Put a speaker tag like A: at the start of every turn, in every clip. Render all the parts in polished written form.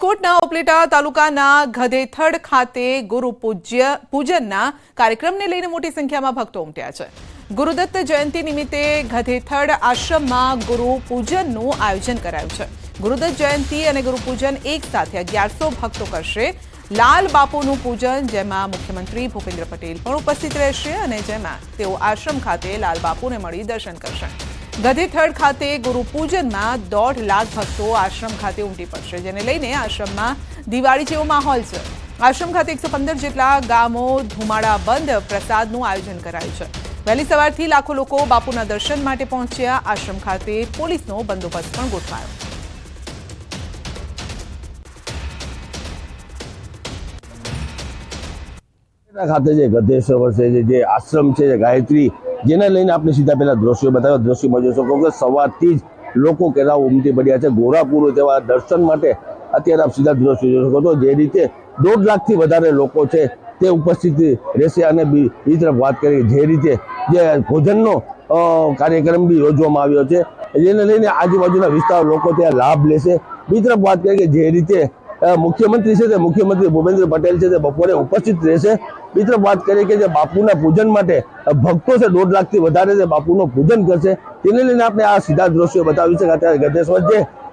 A: રાજકોટના ઉપલેટા તાલુકાના ગધેથડ ખાતે ગુરુ પૂજનના કાર્યક્રમને લઈને મોટી સંખ્યામાં ભક્તો ઉમટ્યા છે। ગુરુદત્ત જયંતિ નિમિત્તે ગધેથડ આશ્રમમાં ગુરુ પૂજનનું આયોજન કરાયું છે। ગુરુદત્ત જયંતિ અને ગુરુ પૂજન એક સાથે 1100 ભક્તો કરશે। લાલ બાપુનું પૂજન, જેમાં મુખ્યમંત્રી ભૂપેન્દ્ર પટેલ પણ ઉપસ્થિત રહેશે અને જેમાં તેઓ આશ્રમ ખાતે લાલ બાપુને મળી દર્શન કરશે। ગધેથડ ખાતે ગુરુ પૂજનમાં 1.5 લાખ ભક્તો આશ્રમ ખાતે ઉમટી પડશે, જેને લઈને આશ્રમમાં દિવાળી જેવો માહોલ છે। આશ્રમ ખાતે 115 જેટલા ગામો ધુમાડા બંધ પ્રસાદનું આયોજન કરાયું છે। વહેલી સવારથી લાખો લોકો બાપુના દર્શન માટે પહોંચ્યા। આશ્રમ ખાતે પોલીસનો બંદોબસ્ત પણ ગોઠવાયો।
B: ખાતે જે ગધેશ્વર છે, જે આશ્રમ છે, ગાયત્રી, જેને લઈને આપણે સીધા પહેલા દ્રશ્યો બતાવ્યા। દ્રશ્યોમાં જોઈ શકો કે સવારથી જ લોકો કેટલા ઉમટી પડ્યા છે ગોરાપુર તેવા દર્શન માટે। અત્યારે આપ સીધા દ્રશ્યો જોઈ શકો છો, જે રીતે 1.5 લાખથી વધારે લોકો છે તે ઉપસ્થિત રહેશે। અને બીજી તરફ વાત કરીએ જે રીતે જે ભોજનનો કાર્યક્રમ બી યોજવામાં આવ્યો છે, જેને લઈને આજુબાજુના વિસ્તાર લોકો ત્યાં લાભ લેશે। બીજી તરફ વાત કરીએ કે જે રીતે મુખ્યમંત્રી છે તે મુખ્યમંત્રી ભૂપેન્દ્ર પટેલ છે તે બપોરે ઉપસ્થિત રહેશે। બીજી તરફ વાત કરીએ કે જે બાપુના પૂજન માટે ભક્તો છે 1.5 લાખથી વધારે તે બાપુનું પૂજન કરશે। તેને લઈને આપણે આ સીધા દ્રશ્યો બતાવ્યું છે કે અત્યારે ગધેશ્વર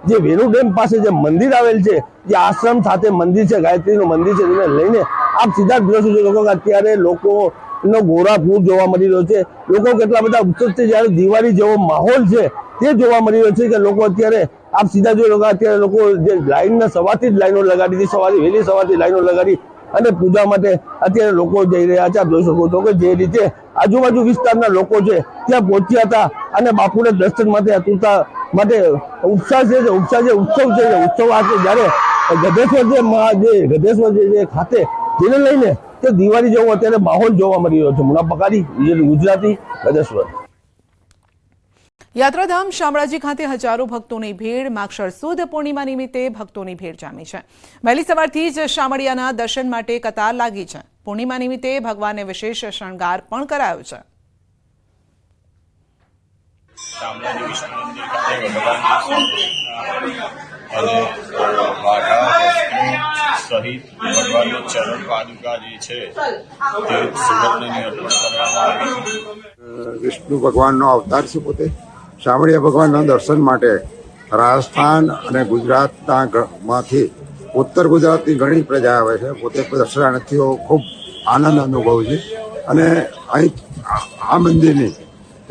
B: જે વેણુ ડેમ પાસે જે મંદિર આવેલ છે, જે આશ્રમ સાથે મંદિર છે, ગાયત્રીનું મંદિર છે, તેને લઈને આપ સીધા દ્રશ્યો જોઈ શકો કે અત્યારે લોકોનો ગોરાપુર જોવા મળી રહ્યો છે। લોકો કેટલા બધા ઉત્સુક છે, જ્યારે દિવાળી જેવો માહોલ છે તે જોવા મળી રહ્યો છે કે લોકો અત્યારે આપ સીધા જોઈ લો અત્યારે લોકો જે લાઈનના સવારથી જ લાઈનો લગાડી હતી, વહેલી સવારથી લાઈનો લગાડી અને પૂજા માટે અત્યારે લોકો જઈ રહ્યા છે। આપ જોઈ શકો છો કે જે રીતે આજુબાજુ વિસ્તારના લોકો છે ત્યાં પહોંચ્યા હતા અને બાપુને દર્શન માટે અતુરતા માટે ઉત્સવ છે, ઉત્સવ આજે જ્યારે ગધેશ્વર જે ખાતે જેને લઈને તે દિવાળી જેવો અત્યારે માહોલ જોવા મળી રહ્યો છે। મુના પકારી, ગુજરાતી, ગધેશ્વર।
A: યાત્રાધામ શામળાજી ખાતે હજારો ભક્તોની ભીડ। માગશર સુદ પૂર્ણિમા નિમિત્તે ભક્તોની ભીડ જામી છે। વહેલી સવારથી જ શામળિયાના દર્શન માટે કતાર લાગી છે। પૂર્ણિમા નિમિત્તે ભગવાનને વિશેષ શણગાર પણ કરાયો છે।
C: સહિત ભગવાનની ચરણ પાદુકા જે છે તે સુગંધની અર્પણ કરવામાં આવી।
D: વિષ્ણુ ભગવાનનો અવતાર છે। પોતે શામળિયા ભગવાનના દર્શન માટે રાજસ્થાન અને ગુજરાતમાંથી ઉત્તર ગુજરાતની ઘણી પ્રજા આવે છે। પોતે દર્શનાર્થીઓ ખૂબ આનંદ અનુભવે છે અને અહીં આ મંદિરની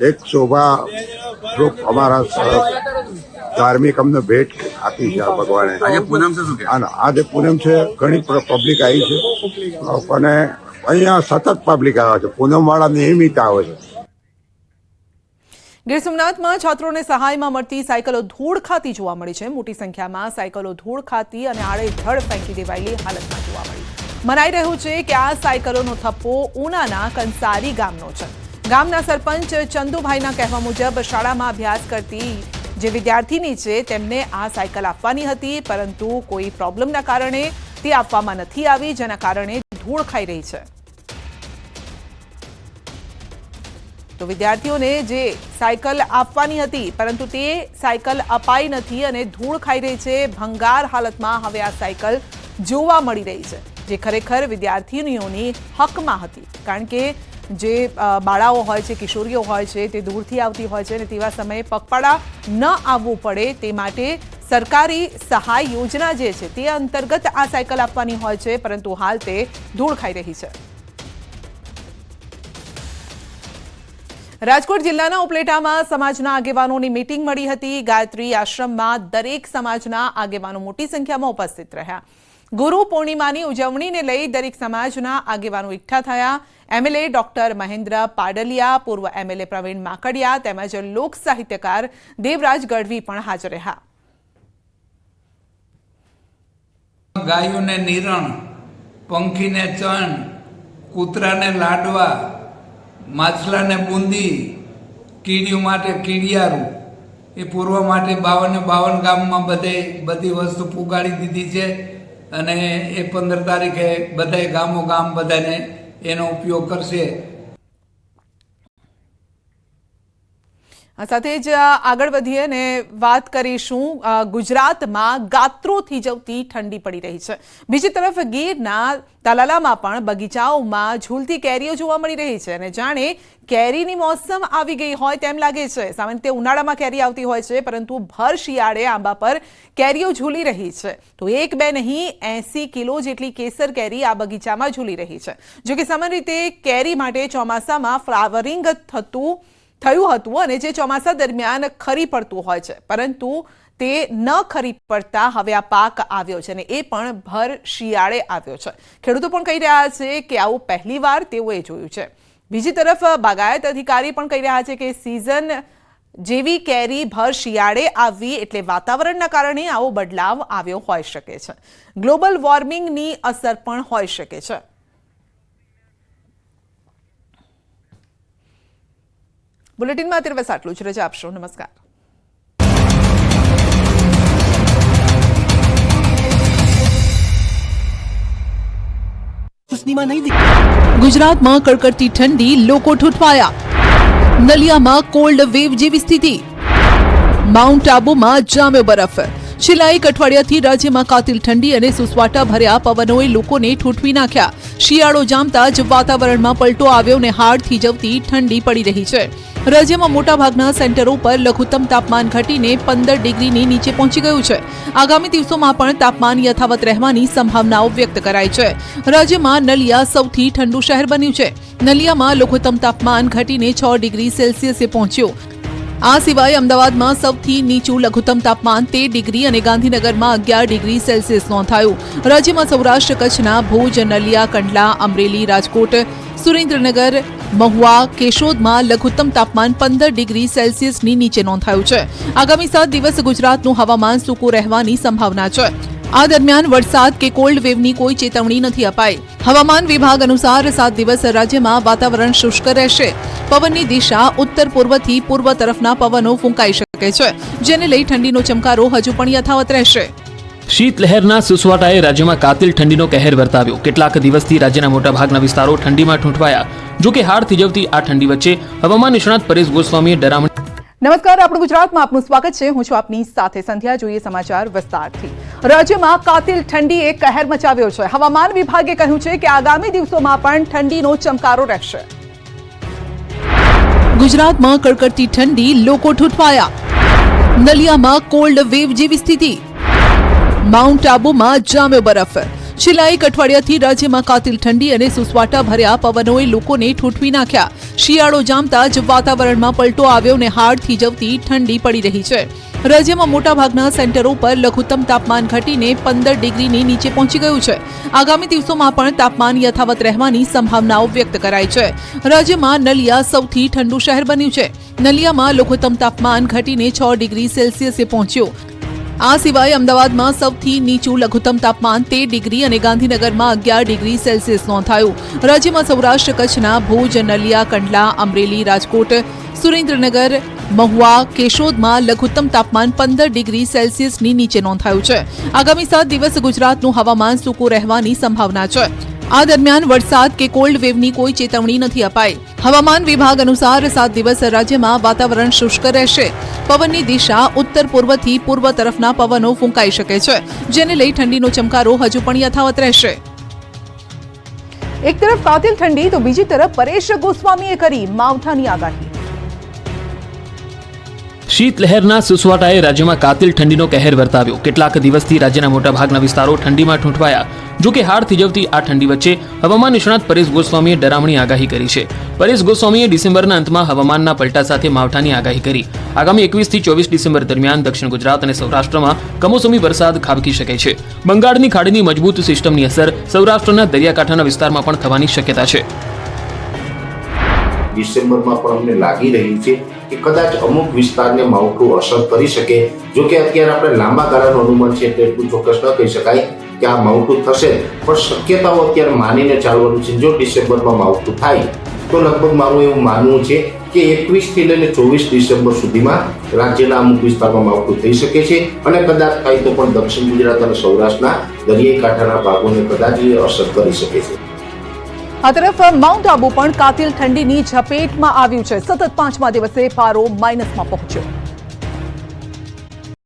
D: એક શોભા રૂપ અમારા ધાર્મિક અમને ભેટ આપી છે આ ભગવાને। આજે પૂનમ છે, ઘણી પબ્લિક આવી છે અને અહીંયા સતત પબ્લિક આવે છે। પૂનમ વાળા નિયમિત આવે છે।
A: ગીર સોમનાથમાં છાત્રોને સહાયમાં મળતી સાયકલો ધૂળ ખાતી જોવા મળી છે। મોટી સંખ્યામાં સાયકલો ધૂળ ખાતી અને આડેધડ ફેંકી દેવાયેલી હાલતમાં જોવા મળી। મનાઈ રહ્યું છે કે આ સાયકલોનો થપ્પો ઉનાના કંસારી ગામનો છે। ગામના સરપંચ ચંદુભાઈના કહેવા મુજબ શાળામાં અભ્યાસ કરતી જે વિદ્યાર્થીની છે તેમને આ સાયકલ આપવાની હતી, પરંતુ કોઈ પ્રોબ્લેમના કારણે તે આપવામાં નથી આવી, જેના કારણે ધૂળ ખાઈ રહી છે। તો વિદ્યાર્થીઓને જે સાયકલ આપવાની હતી પરંતુ તે સાયકલ અપાઈ નથી અને ધૂળ ખાઈ રહી છે। ભંગાર હાલતમાં હવે આ સાયકલ જોવા મળી રહી છે, જે ખરેખર વિદ્યાર્થીનીઓની હકમાં હતી, કારણ કે જે બાળાઓ હોય છે, કિશોરીઓ હોય છે, તે દૂરથી આવતી હોય છે અને તેવા સમયે પગપાળા ન આવવું પડે તે માટે સરકારી સહાય યોજના જે છે તે અંતર્ગત આ સાયકલ આપવાની હોય છે, પરંતુ હાલ તે ધૂળ ખાઈ રહી છે। રાજકોટ જિલ્લાના ઉપલેટામાં સમાજના આગેવાનોની મીટિંગ મળી હતી। ગાયત્રી આશ્રમમાં દરેક સમાજના આગેવાનો મોટી સંખ્યામાં ઉપસ્થિત રહ્યા। ગુરુ પૂર્ણિમાની ઉજવણીને લઈ દરેક સમાજના આગેવાનો એકઠા થયા। એમએલએ ડોક્ટર મહેન્દ્ર પાડલિયા, પૂર્વ એમએલએ પ્રવીણ માકડિયા તેમજ લોક સાહિત્યકાર દેવરાજ ગઢવી પણ હાજર રહ્યા।
E: ગાયોને નિરણ, પંખીને ચણ, કૂતરાને લાડવા, માછલાને બુંદી, કીડીઓ માટે કીડિયારું, એ પૂર્વ માટે 52 ગામમાં બધી વસ્તુ પુગાડી દીધી છે અને એ 15 તારીખે બધાય ગામ બધાને એનો ઉપયોગ કરશે।
A: આ સાથે જ આગળ વધીએ ને વાત કરીશું ગુજરાતમાં ગાત્રો થીજવતી ઠંડી પડી રહી છે. બીજી તરફ ગીરના તાલાલામાં પણ બગીચાઓમાં ઝૂલતી કેરીઓ જોવા મળી રહી છે અને જાણે કેરીની મોસમ આવી ગઈ હોય તેમ લાગે છે. સામાન્ય રીતે ઉનાળામાં કેરી આવતી હોય છે, પરંતુ ભર શિયાળે આંબા પર કેરીઓ ઝૂલી રહી છે. તો એક બે નહીં 80 કિલો જેટલી કેસર કેરી આ બગીચામાં ઝૂલી રહી છે. જો કે સામાન્ય રીતે કેરી માટે ચોમાસામાં ફ્લાવરિંગ થયું હતું અને જે ચોમાસા દરમિયાન ખરી પડતું હોય છે, પરંતુ તે ન ખરી પડતા હવે આ પાક આવ્યો છે અને એ પણ ભર શિયાળે આવ્યો છે. ખેડૂતો પણ કહી રહ્યા છે કે આવું પહેલીવાર તેઓએ જોયું છે. બીજી તરફ બાગાયત અધિકારી પણ કહી રહ્યા છે કે સિઝન જેવી કેરી ભર શિયાળે આવી એટલે વાતાવરણના કારણે આવો બદલાવ આવ્યો હોઈ શકે છે. ગ્લોબલ વોર્મિંગની અસર પણ હોઈ શકે છે. બુલેટિનમાં અત્યારે બસ આટલું જ. રજા આપશો. નમસ્કાર. ગુજરાતમાં કડકડતી ઠંડી, લોકો ઠૂંઠવાયા. નલિયામાં કોલ્ડ વેવ જેવી સ્થિતિ. માઉન્ટ આબુમાં જામ્યો બરફ. છેલ્લા એક અઠવાડિયાથી રાજ્યમાં કાતિલ ઠંડી અને સુસવાટા ભર્યા પવનોએ લોકોને ઠૂંઠવી નાખ્યા. શિયાળો જામતા જ વાતાવરણમાં પલટો આવ્યો અને હાડ થીજવતી ઠંડી પડી રહી છે. રાજ્યમાં મોટાભાગના સેન્ટરો પર લઘુત્તમ તાપમાન ઘટીને 15 ડિગ્રીની નીચે પહોંચી ગયું છે. આગામી દિવસોમાં પણ તાપમાન યથાવત રહેવાની સંભાવનાઓ વ્યક્ત કરાઈ છે. રાજ્યમાં નલિયા સૌથી ઠંડુ શહેર બન્યું છે. નલિયામાં લઘુત્તમ તાપમાન ઘટીને 6 ડિગ્રી સેલ્સિયસે પહોંચ્યું. આ સિવાય અમદાવાદમાં સૌથી નીચું લઘુત્તમ તાપમાન 13 ડિગ્રી અને ગાંધીનગરમાં 11 ડિગ્રી સેલ્સિયસ નોંધાયું. રાજ્યમાં સૌરાષ્ટ્ર કચ્છના ભુજ, નલિયા, કંડલા, અમરેલી, રાજકોટ, સુરેન્દ્રનગર, મહુવા, કેશોદમાં લઘુત્તમ તાપમાન 15 ડિગ્રી સેલ્સિયસની નીચે નોંધાયું છે. આગામી 7 દિવસ ગુજરાતનું હવામાન સૂકું રહેવાની સંભાવના છે. આ દરમિયાન વરસાદ કે કોલ્ડ વેવની કોઈ ચેતવણી નથી અપાઈ. હવામાન વિભાગ અનુસાર 7 દિવસ રાજ્યમાં વાતાવરણ શુષ્ક રહેશે. પવનની દિશા ઉત્તર પૂર્વથી પૂર્વ તરફના પવનો ફૂંકાઈ શકે છે, જેને લઈ ઠંડીનો ચમકારો હજુ પણ યથાવત રહેશે.
F: શીતલહેરના સુસવાટાએ રાજ્યમાં કાતિલ ઠંડીનો કહેર વર્તાવ્યો. કેટલાક દિવસથી રાજ્યના મોટાભાગના વિસ્તારો ઠંડીમાં ઠૂંઠવાયા. જો કે હાડ થીજવતી આ ઠંડી વચ્ચે હવામાન નિષ્ણાત પરેશ ગોસ્વામીએ ડરામણી.
A: નમસ્કાર, આપણું ગુજરાતમાં આપનું સ્વાગત છે. હું છું આપની સાથે સંધ્યા. જોઈએ સમાચાર વિસ્તારથી. રાજ્યમાં કાતિલ ઠંડીએ કહેર મચાવ્યો છે. હવામાન વિભાગે કહ્યું છે કે આગામી દિવસોમાં પણ ઠંડીનો ચમકારો રહેશે. ગુજરાતમાં કડકડતી ઠંડી, લોકો ઠૂંઠવાયા. નલિયામાં કોલ્ડ વેવ જેવી સ્થિતિ. માઉન્ટ આબુમાં જામ્યો બરફ. છેલ્લા એક અઠવાડિયાથી રાજ્યમાં કાતિલ ઠંડી અને સુસવાટા ભર્યા પવનોએ લોકોને ઠૂંઠવી નાખ્યા. શિયાળો જામતા જ વાતાવરણમાં પલટો આવ્યો અને હાડ થીજવતી ઠંડી પડી રહી છે. રાજ્યમાં મોટાભાગના સેન્ટરો પર લઘુત્તમ તાપમાન ઘટીને 15 ડિગ્રીની નીચે પહોંચી ગયું છે. આગામી દિવસોમાં પણ તાપમાન યથાવત રહેવાની સંભાવનાઓ વ્યક્ત કરાઈ છે. રાજ્યમાં નલિયા સૌથી ઠંડુ શહેર બન્યું છે. નલિયામાં લઘુત્તમ તાપમાન ઘટીને 6 ડિગ્રી સેલ્સિયસે પહોંચ્યું. આ સિવાય અમદાવાદમાં સૌથી નીચું લઘુત્તમ તાપમાન 13 ડિગ્રી અને ગાંધીનગરમાં 11 ડિગ્રી સેલ્સિયસ નોંધાયું. રાજ્યમાં સૌરાષ્ટ્ર કચ્છના ભુજ, નલિયા, કંડલા, અમરેલી, રાજકોટ, સુરેન્દ્રનગર, મહુવા, કેશોદમાં લઘુત્તમ તાપમાન 15 ડિગ્રી સેલ્સિયસની નીચે નોંધાયું છે. આગામી 7 દિવસ ગુજરાતનું હવામાન સૂકું રહેવાની સંભાવના છે. આ દરમિયાન વરસાદ કે કોલ્ડ વેવની કોઈ ચેતવણી નથી અપાઈ. હવામાન વિભાગ અનુસાર 7 દિવસ રાજ્યમાં વાતાવરણ શુષ્ક રહેશે. પવનની દિશા ઉત્તર પૂર્વથી પૂર્વ તરફના પવનો ફૂંકાઈ શકે છે, જેને લઈ ઠંડીનો ચમકારો હજુ પણ યથાવત રહેશે. એક તરફ કાતિલ ઠંડી તો બીજી તરફ પરેશ ગોસ્વામીએ કરી માવઠાની આગાહી.
F: શીતલહેરના સુસવાટાએ રાજ્યમાં કાતિલ ઠંડીનો કહેર વર્તાવ્યો. કેટલાક દિવસથી રાજ્યના મોટાભાગના વિસ્તારો ઠંડીમાં ઠૂંઠવાયા. જો કે હાડ થીજવતી આ ઠંડી વચ્ચે હવામાન નિષ્ણાત પરેશ ગોસ્વામીએ ડરામણી આગાહી કરી છે. પરેશ ગોસ્વામીએ ડિસેમ્બરના અંતમાં હવામાનના પલટા સાથે માવઠાની આગાહી કરી. આગામી 21 થી 24 ડિસેમ્બર દરમિયાન દક્ષિણ ગુજરાત અને સૌરાષ્ટ્રમાં કમોસમી વરસાદ ખાબકી શકે છે. બંગાળની ખાડીની મજબૂત સિસ્ટમની અસર સૌરાષ્ટ્રના દરિયાકાંઠાના વિસ્તારમાં પણ થવાની શક્યતા છે.
G: ડિસેમ્બરમાં પણ અમને લાગી રહ્યું છે કે કદાચ અમુક વિસ્તારને માવઠું અસર કરી શકે. જો કે અત્યારે આપણે લાંબા ગાળાનું અનુમાન છે એટલે એટલું ચોક્કસ ન કહી શકાય કે આ માવઠું થશે, પણ શક્યતાઓ અત્યારે માનીને ચાલવાનું છે. જો ડિસેમ્બરમાં માવઠું થાય તો લગભગ મારું એવું માનવું છે કે 21 થી લઈને 24 ડિસેમ્બર સુધીમાં રાજ્યના અમુક વિસ્તારમાં માવઠું થઈ શકે છે અને કદાચ થાય તો પણ દક્ષિણ ગુજરાત અને સૌરાષ્ટ્રના દરિયાઈ કાંઠાના ભાગોને કદાચ અસર કરી શકે છે.
A: આ તરફ માઉન્ટ આબુ પણ કાતિલ ઠંડીની ઝપેટમાં આવ્યું છે. સતત 5મા દિવસે પારો માઇનસમાં પહોંચ્યો.